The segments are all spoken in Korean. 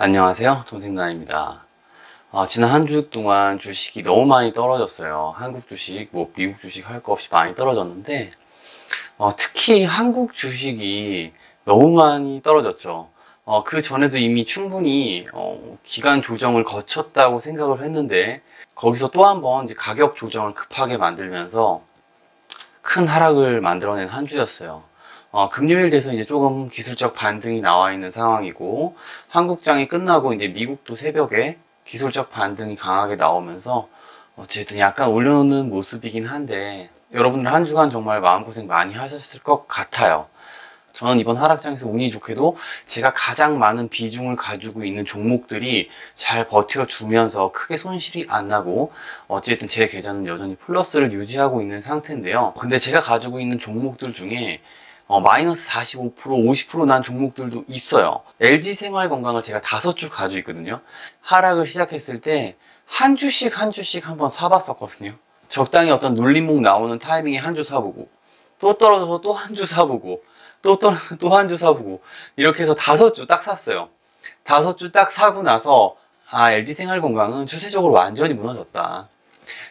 안녕하세요. 돈생나입니다. 지난 한 주 동안 주식이 너무 많이 떨어졌어요. 한국 주식, 미국 주식 할 거 없이 많이 떨어졌는데, 특히 한국 주식이 너무 많이 떨어졌죠. 그 전에도 이미 충분히, 기간 조정을 거쳤다고 생각을 했는데, 거기서 또 한 번 가격 조정을 급하게 만들면서 큰 하락을 만들어낸 한 주였어요. 금요일 돼서 이제 조금 기술적 반등이 나와 있는 상황이고, 한국장이 끝나고 이제 미국도 새벽에 기술적 반등이 강하게 나오면서 어쨌든 약간 올려놓는 모습이긴 한데, 여러분들 한 주간 정말 마음고생 많이 하셨을 것 같아요. 저는 이번 하락장에서 운이 좋게도 제가 가장 많은 비중을 가지고 있는 종목들이 잘 버텨주면서 크게 손실이 안 나고, 어쨌든 제 계좌는 여전히 플러스를 유지하고 있는 상태인데요. 근데 제가 가지고 있는 종목들 중에 마이너스 45%, 50% 난 종목들도 있어요. LG생활건강을 제가 5주 가지고 있거든요. 하락을 시작했을 때 한 주씩 한번 사봤었거든요. 적당히 어떤 눌림목 나오는 타이밍에 한 주 사보고, 또 떨어져서 또 한 주 사보고, 또 떨어져서 또 한 주 사보고, 이렇게 해서 5주 딱 샀어요. 5주 딱 사고 나서 LG생활건강은 추세적으로 완전히 무너졌다.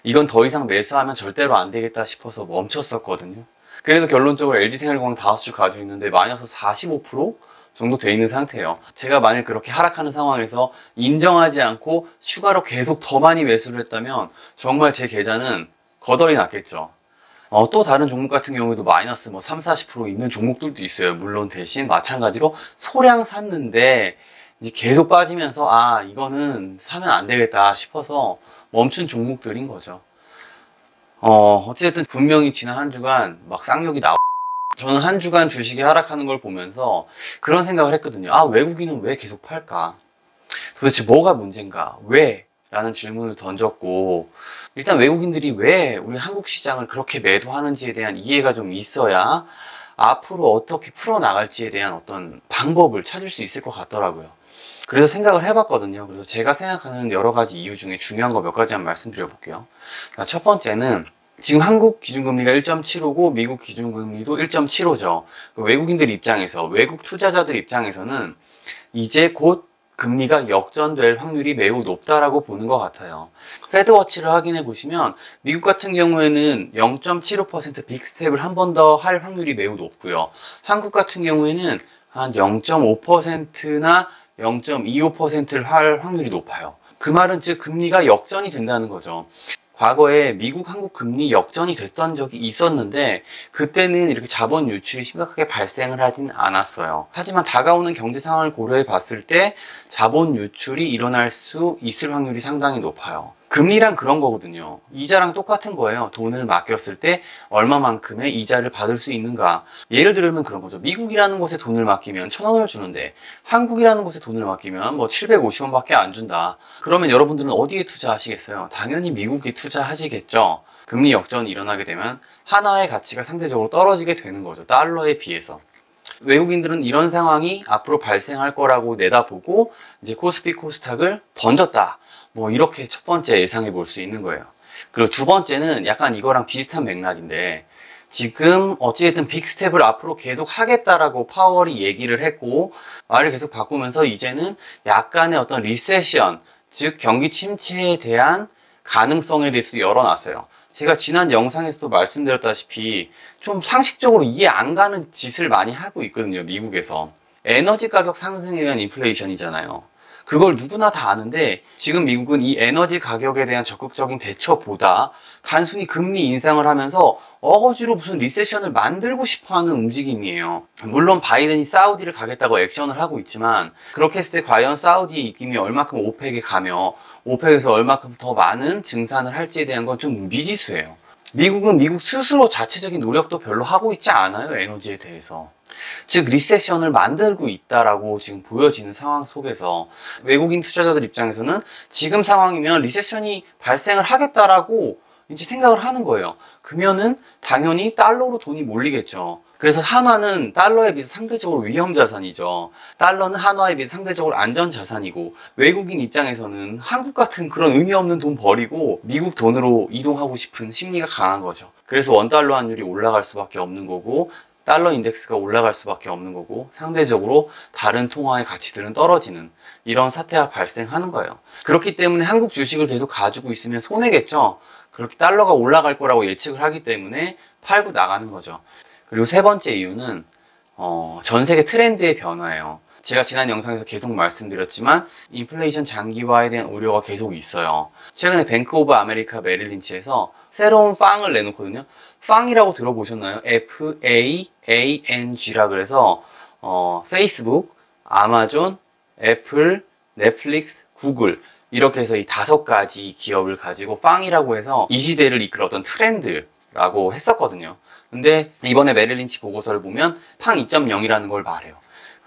이건 더 이상 매수하면 절대로 안 되겠다 싶어서 멈췄었거든요. 그래서 결론적으로 LG생활건강 5주 가지고 있는데 마이너스 45% 정도 돼 있는 상태예요. 제가 만약 그렇게 하락하는 상황에서 인정하지 않고 추가로 계속 더 많이 매수를 했다면 정말 제 계좌는 거덜이 났겠죠. 또 다른 종목 같은 경우에도 마이너스 3, 40% 있는 종목들도 있어요. 물론 대신 마찬가지로 소량 샀는데 이제 계속 빠지면서 이거는 사면 안 되겠다 싶어서 멈춘 종목들인 거죠. 어쨌든 분명히 지난 한 주간 막 쌍욕이 저는 한 주간 주식이 하락하는 걸 보면서 그런 생각을 했거든요. 외국인은 왜 계속 팔까? 도대체 뭐가 문제인가? 왜? 라는 질문을 던졌고, 일단 외국인들이 왜 우리 한국 시장을 그렇게 매도하는지에 대한 이해가 좀 있어야 앞으로 어떻게 풀어나갈지에 대한 어떤 방법을 찾을 수 있을 것 같더라고요. 그래서 생각을 해봤거든요. 그래서 제가 생각하는 여러 가지 이유 중에 중요한 거 몇 가지만 말씀드려볼게요. 첫 번째는 지금 한국 기준금리가 1.75고 미국 기준금리도 1.75죠. 외국인들 입장에서, 외국 투자자들 입장에서는 이제 곧 금리가 역전될 확률이 매우 높다라고 보는 것 같아요. 패드워치를 확인해 보시면 미국 같은 경우에는 0.75% 빅스텝을 한 번 더 할 확률이 매우 높고요. 한국 같은 경우에는 한 0.5%나 0.25%를 할 확률이 높아요. 그 말은 즉 금리가 역전이 된다는 거죠. 과거에 미국, 한국 금리 역전이 됐던 적이 있었는데 그때는 이렇게 자본 유출이 심각하게 발생을 하진 않았어요. 하지만 다가오는 경제 상황을 고려해 봤을 때 자본 유출이 일어날 수 있을 확률이 상당히 높아요. 금리랑 그런 거거든요. 이자랑 똑같은 거예요. 돈을 맡겼을 때 얼마만큼의 이자를 받을 수 있는가. 예를 들면 그런 거죠. 미국이라는 곳에 돈을 맡기면 1,000원을 주는데 한국이라는 곳에 돈을 맡기면 750원밖에 안 준다. 그러면 여러분들은 어디에 투자하시겠어요? 당연히 미국에 투자하시겠죠. 금리 역전이 일어나게 되면 하나의 가치가 상대적으로 떨어지게 되는 거죠. 달러에 비해서. 외국인들은 이런 상황이 앞으로 발생할 거라고 내다보고 이제 코스피 코스닥을 던졌다. 이렇게 첫 번째 예상해 볼 수 있는 거예요. 그리고 두 번째는 약간 이거랑 비슷한 맥락인데, 지금 어찌됐든 빅스텝을 앞으로 계속 하겠다라고 파월이 얘기를 했고, 말을 계속 바꾸면서 이제는 약간의 어떤 리세션, 즉 경기 침체에 대한 가능성에 대해서 열어놨어요. 제가 지난 영상에서도 말씀드렸다시피 좀 상식적으로 이해 안 가는 짓을 많이 하고 있거든요, 미국에서. 에너지 가격 상승에 의한 인플레이션이잖아요. 그걸 누구나 다 아는데 지금 미국은 이 에너지 가격에 대한 적극적인 대처보다 단순히 금리 인상을 하면서 어거지로 무슨 리세션을 만들고 싶어하는 움직임이에요. 물론 바이든이 사우디를 가겠다고 액션을 하고 있지만 그렇게 했을 때 과연 사우디의 입김이 얼마큼 오펙에 가며 오펙에서 얼마큼 더 많은 증산을 할지에 대한 건 좀 미지수예요. 미국은 미국 스스로 자체적인 노력도 별로 하고 있지 않아요, 에너지에 대해서. 즉 리세션을 만들고 있다라고 지금 보여지는 상황 속에서 외국인 투자자들 입장에서는 지금 상황이면 리세션이 발생을 하겠다라고 이제 생각을 하는 거예요. 그러면은 당연히 달러로 돈이 몰리겠죠. 그래서 한화는 달러에 비해서 상대적으로 위험 자산이죠. 달러는 한화에 비해서 상대적으로 안전 자산이고, 외국인 입장에서는 한국 같은 그런 의미 없는 돈 버리고 미국 돈으로 이동하고 싶은 심리가 강한 거죠. 그래서 원달러 환율이 올라갈 수밖에 없는 거고, 달러 인덱스가 올라갈 수밖에 없는 거고, 상대적으로 다른 통화의 가치들은 떨어지는, 이런 사태가 발생하는 거예요. 그렇기 때문에 한국 주식을 계속 가지고 있으면 손해겠죠. 그렇게 달러가 올라갈 거라고 예측을 하기 때문에 팔고 나가는 거죠. 그리고 세 번째 이유는 전 세계 트렌드의 변화예요. 제가 지난 영상에서 계속 말씀드렸지만 인플레이션 장기화에 대한 우려가 계속 있어요. 최근에 뱅크 오브 아메리카 메릴 린치에서 새로운 빵을 내놓거든요. 빵이라고 들어보셨나요? FAANG라 그래서 페이스북, 아마존, 애플, 넷플릭스, 구글 이렇게 해서 이 5가지 기업을 가지고 빵이라고 해서 이 시대를 이끌었던 트렌드라고 했었거든요. 근데 이번에 메릴 린치 보고서를 보면 팡 2.0이라는 걸 말해요.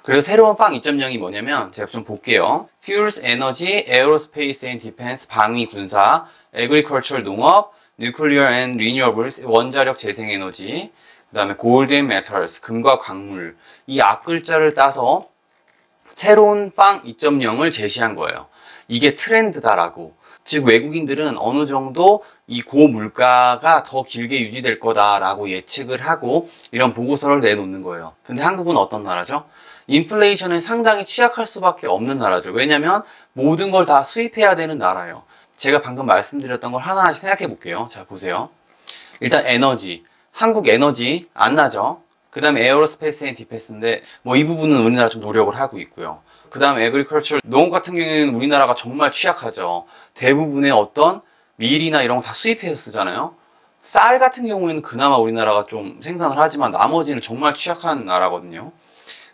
그래서 새로운 팡 2.0이 뭐냐면 제가 좀 볼게요. Fuels, Energy, Aerospace and Defense, 방위, 군사, Agriculture, 농업, Nuclear and Renewables, 원자력, 재생에너지, 그 다음에 Gold and Metals, 금과 광물. 이 앞글자를 따서 새로운 팡 2.0을 제시한 거예요. 이게 트렌드다라고. 즉 외국인들은 어느 정도 이 고물가가 더 길게 유지될 거다라고 예측을 하고 이런 보고서를 내놓는 거예요. 근데 한국은 어떤 나라죠? 인플레이션에 상당히 취약할 수밖에 없는 나라죠. 왜냐면 모든 걸 다 수입해야 되는 나라예요. 제가 방금 말씀드렸던 걸 하나하나씩 생각해 볼게요. 자, 보세요. 일단 에너지. 한국 에너지 안 나죠? 그 다음에 에어로스페이스 앤 디펜스인데 뭐 이 부분은 우리나라 좀 노력을 하고 있고요. 그 다음에 에그리컬처, 농업 같은 경우에는 우리나라가 정말 취약하죠. 대부분의 어떤 밀이나 이런 거 다 수입해서 쓰잖아요. 쌀 같은 경우에는 그나마 우리나라가 좀 생산을 하지만 나머지는 정말 취약한 나라거든요.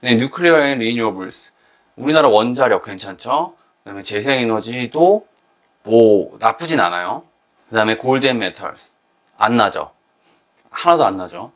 근데 뉴클리어 앤 리뉴어블스, 우리나라 원자력 괜찮죠? 그 다음에 재생에너지도 뭐 나쁘진 않아요. 그 다음에 골드 앤 메탈스 안 나죠. 하나도 안 나죠.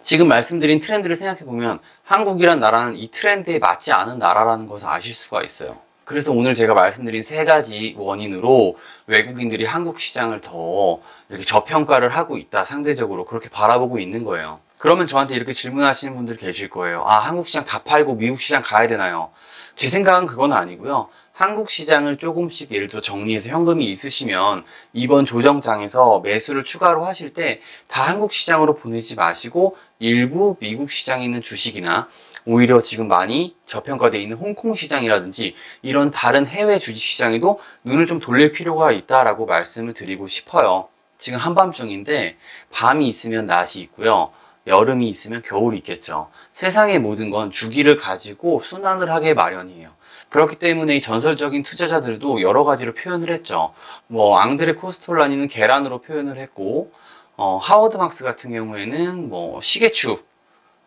지금 말씀드린 트렌드를 생각해보면 한국이란 나라는 이 트렌드에 맞지 않은 나라라는 것을 아실 수가 있어요. 그래서 오늘 제가 말씀드린 3가지 원인으로 외국인들이 한국 시장을 더 이렇게 저평가를 하고 있다. 상대적으로 그렇게 바라보고 있는 거예요. 그러면 저한테 이렇게 질문하시는 분들 계실 거예요. 아, 한국 시장 다 팔고 미국 시장 가야 되나요? 제 생각은 그건 아니고요. 한국 시장을 조금씩 예를 들어 정리해서 현금이 있으시면 이번 조정장에서 매수를 추가로 하실 때 다 한국 시장으로 보내지 마시고 일부 미국 시장에 있는 주식이나 오히려 지금 많이 저평가되어 있는 홍콩 시장이라든지 이런 다른 해외 주식 시장에도 눈을 좀 돌릴 필요가 있다라고 말씀을 드리고 싶어요. 지금 한밤중인데 밤이 있으면 낮이 있고요. 여름이 있으면 겨울이 있겠죠. 세상의 모든 건 주기를 가지고 순환을 하게 마련이에요. 그렇기 때문에 이 전설적인 투자자들도 여러 가지로 표현을 했죠. 뭐 앙드레 코스톨라니는 계란으로 표현을 했고 하워드 막스 같은 경우에는 뭐 시계추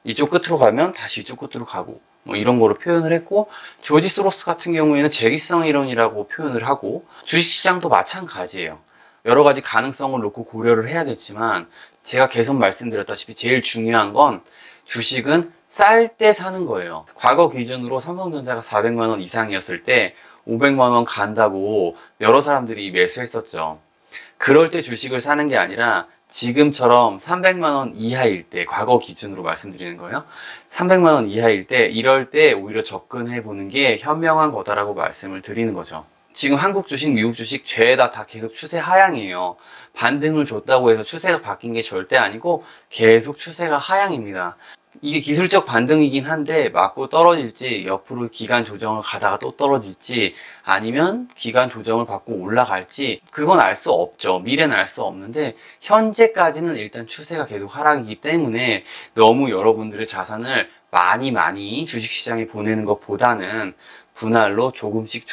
이쪽 끝으로 가면 다시 이쪽 끝으로 가고 뭐 이런 거로 표현을 했고 조지 소로스 같은 경우에는 재기성 이론이라고 표현을 하고 주식시장도 마찬가지예요. 여러 가지 가능성을 놓고 고려를 해야겠지만 제가 계속 말씀드렸다시피 제일 중요한 건 주식은 쌀 때 사는 거예요. 과거 기준으로 삼성전자가 400만 원 이상이었을 때 500만 원 간다고 여러 사람들이 매수했었죠. 그럴 때 주식을 사는 게 아니라 지금처럼 300만 원 이하일 때, 과거 기준으로 말씀드리는 거예요. 300만 원 이하일 때, 이럴 때 오히려 접근해 보는 게 현명한 거다라고 말씀을 드리는 거죠. 지금 한국 주식, 미국 주식 죄다 다 계속 추세 하향이에요. 반등을 줬다고 해서 추세가 바뀐 게 절대 아니고 계속 추세가 하향입니다. 이게 기술적 반등이긴 한데 맞고 떨어질지 옆으로 기간 조정을 가다가 또 떨어질지 아니면 기간 조정을 받고 올라갈지 그건 알 수 없죠. 미래는 알 수 없는데 현재까지는 일단 추세가 계속 하락이기 때문에 너무 여러분들의 자산을 많이 주식시장에 보내는 것보다는 분할로 조금씩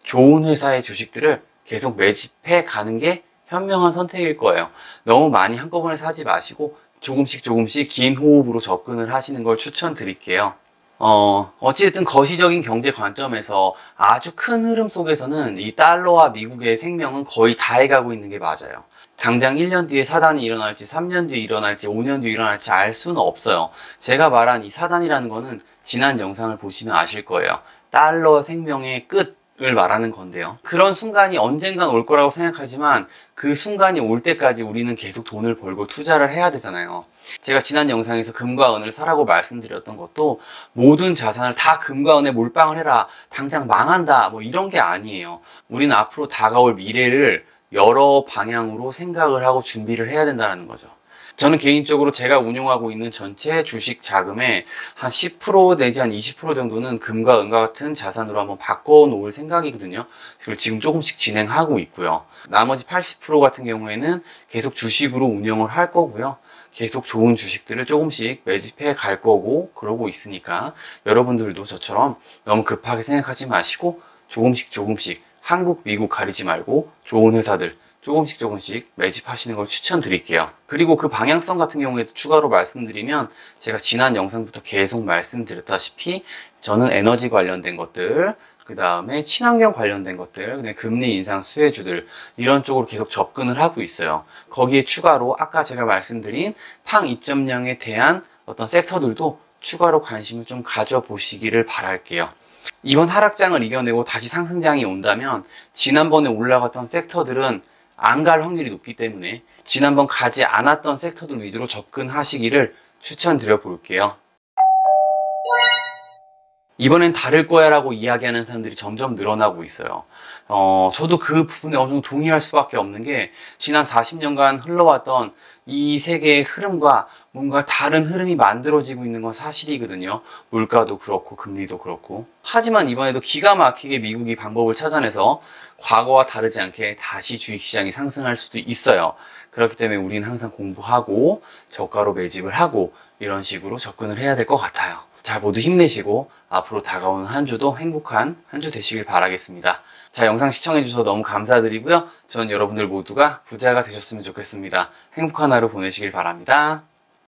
좋은 회사의 주식들을 계속 매집해 가는 게 현명한 선택일 거예요. 너무 많이 한꺼번에 사지 마시고 조금씩 긴 호흡으로 접근을 하시는 걸 추천드릴게요. 어찌됐든 거시적인 경제 관점에서 아주 큰 흐름 속에서는 이 달러와 미국의 생명은 거의 다 해가고 있는 게 맞아요. 당장 1년 뒤에 사단이 일어날지 3년 뒤에 일어날지 5년 뒤에 일어날지 알 수는 없어요. 제가 말한 이 사단이라는 거는 지난 영상을 보시면 아실 거예요. 달러 생명의 끝을 말하는 건데요. 그런 순간이 언젠간 올 거라고 생각하지만 그 순간이 올 때까지 우리는 계속 돈을 벌고 투자를 해야 되잖아요. 제가 지난 영상에서 금과 은을 사라고 말씀드렸던 것도 모든 자산을 다 금과 은에 몰빵을 해라, 당장 망한다, 뭐 이런 게 아니에요. 우리는 앞으로 다가올 미래를 여러 방향으로 생각을 하고 준비를 해야 된다는 거죠. 저는 개인적으로 제가 운용하고 있는 전체 주식 자금의 한 10% 내지 한 20% 정도는 금과 은과 같은 자산으로 한번 바꿔 놓을 생각이거든요. 그리고 지금 조금씩 진행하고 있고요. 나머지 80% 같은 경우에는 계속 주식으로 운영을 할 거고요. 계속 좋은 주식들을 조금씩 매집해 갈 거고 그러고 있으니까 여러분들도 저처럼 너무 급하게 생각하지 마시고 조금씩 한국, 미국 가리지 말고 좋은 회사들 조금씩 매집하시는 걸 추천드릴게요. 그리고 그 방향성 같은 경우에도 추가로 말씀드리면 제가 지난 영상부터 계속 말씀드렸다시피 저는 에너지 관련된 것들, 그 다음에 친환경 관련된 것들, 금리 인상 수혜주들 이런 쪽으로 계속 접근을 하고 있어요. 거기에 추가로 아까 제가 말씀드린 팡 2.0에 대한 어떤 섹터들도 추가로 관심을 좀 가져보시기를 바랄게요. 이번 하락장을 이겨내고 다시 상승장이 온다면 지난번에 올라갔던 섹터들은 안 갈 확률이 높기 때문에 지난번 가지 않았던 섹터들 위주로 접근하시기를 추천드려 볼게요. 이번엔 다를 거야 라고 이야기하는 사람들이 점점 늘어나고 있어요. 저도 그 부분에 어느 정도 동의할 수밖에 없는 게 지난 40년간 흘러왔던 이 세계의 흐름과 뭔가 다른 흐름이 만들어지고 있는 건 사실이거든요. 물가도 그렇고 금리도 그렇고. 하지만 이번에도 기가 막히게 미국이 방법을 찾아내서 과거와 다르지 않게 다시 주식시장이 상승할 수도 있어요. 그렇기 때문에 우리는 항상 공부하고 저가로 매집을 하고 이런 식으로 접근을 해야 될 것 같아요. 자, 모두 힘내시고 앞으로 다가오는 한 주도 행복한 한 주 되시길 바라겠습니다. 자, 영상 시청해주셔서 너무 감사드리고요. 전 여러분들 모두가 부자가 되셨으면 좋겠습니다. 행복한 하루 보내시길 바랍니다.